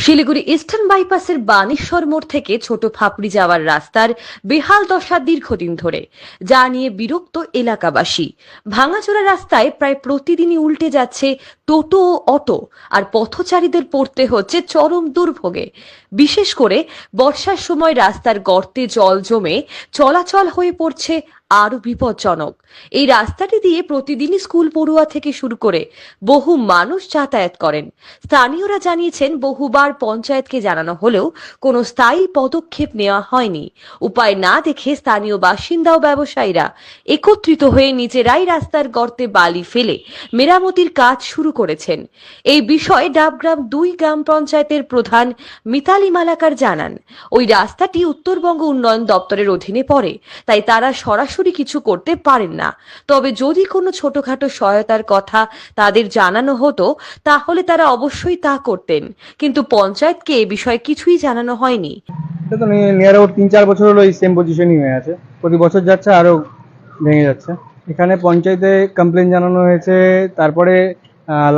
Siliguri eastern বাইপাসের Baneshwar মোড় থেকে ছোট ফাপড়ি যাওয়ার রাস্তার বেহাল দশা দীর্ঘদিন ধরে, যা নিয়ে বিরক্ত এলাকাবাসী। ভাঙাচোরা রাস্তায় প্রায় প্রতিদিনই উল্টে যাচ্ছে টোটো ও অটো, আর পথচারীদের পড়তে হচ্ছে চরম দুর্ভোগে। বিশেষ করে বর্ষার সময় রাস্তার গর্তে জল জমে চলাচল হয়ে পড়ছে আরো বিপজ্জনক। এই রাস্তাটি দিয়ে প্রতিদিনই স্কুল পড়ুয়া থেকে শুরু করে বহু মানুষ যাতায়াত করেন। স্থানীয়রা জানিয়েছেন, বহুবার পঞ্চায়েতকে জানানো হলেও কোনো স্থায়ী পদক্ষেপ নেওয়া হয়নি। উপায় না দেখে স্থানীয় বাসিন্দা ও ব্যবসায়ীরা একত্রিত হয়ে নিজেরাই রাস্তার গর্তে বালি ফেলে মেরামতির কাজ শুরু করেছেন। এই বিষয়ে ডাবগ্রাম 2 গ্রাম পঞ্চায়েতের প্রধান মিতালি মালাকার জানান, ওই রাস্তাটি উত্তরবঙ্গ উন্নয়ন দপ্তরের অধীনে পড়ে, তাই তারা সরাসরি কিছু করতে পারেন না। তবে যদি কোনো ছোটখাটো সহায়তার কথা তাদের জানানো হতো, তাহলে তারা অবশ্যই তা করতেন, কিন্তু পঞ্চায়েতকে এ বিষয়ে কিছুই জানানো হয়নি। তো নিয়ার আউট 3-4 বছর হলো এই সেম পজিশনই হয়ে আছে, প্রতি বছর যাচ্ছে আরো ভেঙে যাচ্ছে। এখানে পঞ্চায়েতে কমপ্লেন জানানো হয়েছে, তারপরে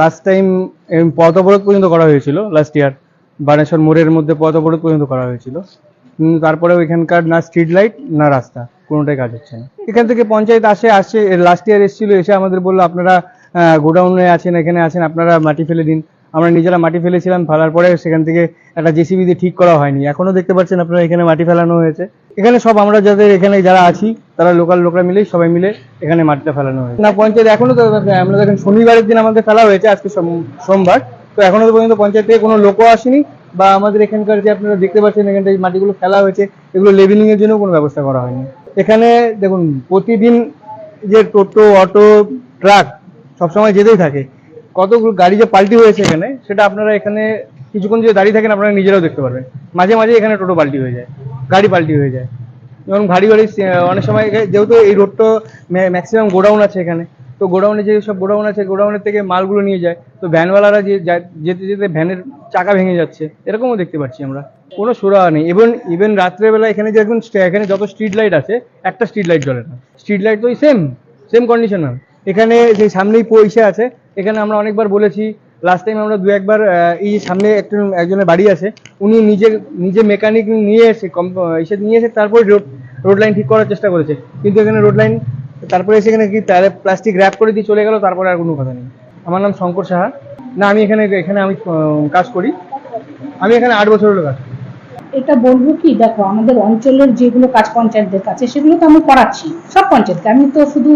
লাস্ট টাইম পথ অবরোধ পর্যন্ত করা হয়েছিল। লাস্ট ইয়ার বানেশ্বর মোড়ের মধ্যে পথ অবরোধ পর্যন্ত করা হয়েছিল, তারপরেও এখানকার না স্ট্রিট লাইট না রাস্তা, কোনোটাই কাজ হচ্ছে না। এখান থেকে পঞ্চায়েত আসে লাস্ট ইয়ার এসেছিল, এসে আমাদের বললো আপনারা গোডাউনে আছেন, এখানে আছেন, আপনারা মাটি ফেলে দিন। আমরা নিজেরা মাটি ফেলেছিলাম, ফেলার পরে সেখান থেকে একটা জেসিবি দিয়ে ঠিক করা হয়নি। এখনো দেখতে পাচ্ছেন আপনারা এখানে মাটি ফেলানো হয়েছে। এখানে সব আমরা এখানে যারা আছি তারা লোকরা মিলে সবাই মিলে এখানে মাটিটা ফেলানো হয়েছে। না পঞ্চায়েত এখনো তো, আমরা দেখেন শনিবারের দিন আমাদের ফেলা হয়েছে, আজকে সোমবার, তো এখনো পর্যন্ত পঞ্চায়েত থেকে কোনো লোকও আসেনি, বা আমাদের এখানকার যে আপনারা দেখতে পাচ্ছেন এখানটা মাটিগুলো ফেলা হয়েছে, এগুলো লেভেলিং এর জন্য কোনো ব্যবস্থা করা হয়নি। এখানে দেখুন প্রতিদিন যে টোটো অটো ট্রাক সবসময় যেতেই থাকে, কতগুলো গাড়ি যে পাল্টি হয়েছে এখানে, সেটা আপনারা এখানে কিছুক্ষণ যদি দাঁড়িয়ে থাকেন আপনারা নিজেরাও দেখতে পারবেন। মাঝে মাঝে এখানে টোটো পাল্টি হয়ে যায়, গাড়ি পাল্টি হয়ে যায়, যেমন গাড়ি অনেক সময়, যেহেতু এই রোডটা ম্যাক্সিমাম গোডাউন আছে এখানে, তো গোডাউনে যে সব গোডাউন আছে, গোডাউনের থেকে মালগুলো নিয়ে যায়, তো ভ্যানওয়ালারা যেতে যেতে ভ্যানের চাকা ভেঙে যাচ্ছে, এরকমও দেখতে পাচ্ছি আমরা। কোনো সুরাহা নেই। ইভেন রাত্রেবেলা এখানে যে এখন এখানে যত স্ট্রিট লাইট আছে, একটা স্ট্রিট লাইট জ্বলে না। স্ট্রিট লাইট তো সেম কন্ডিশন। এখানে যে সামনেই পয়সা আছে, এখানে আমরা অনেকবার বলেছি। লাস্ট টাইম আমরা 2-1 বার, এই সামনে একজনের বাড়ি আছে, উনি নিজে মেকানিক নিয়ে এসে তারপরে রোড লাইন ঠিক করার চেষ্টা করেছে, কিন্তু এখানে রোড লাইন তারপরে এসে এখানে কি প্লাস্টিক র্যাপ করে দিয়ে চলে গেল, তারপরে আর কোনো কথা নেই। আমার নাম শঙ্কর সাহা। না, আমি এখানে আমি কাজ করি, আমি এখানে 8 বছর হলো কাজ করি। এটা বলবো কি, দেখো আমাদের অঞ্চলের যেগুলো কাজ পঞ্চায়েতদের কাছে, সেগুলো তো আমি করাচ্ছি সব পঞ্চায়েতকে। আমি তো শুধু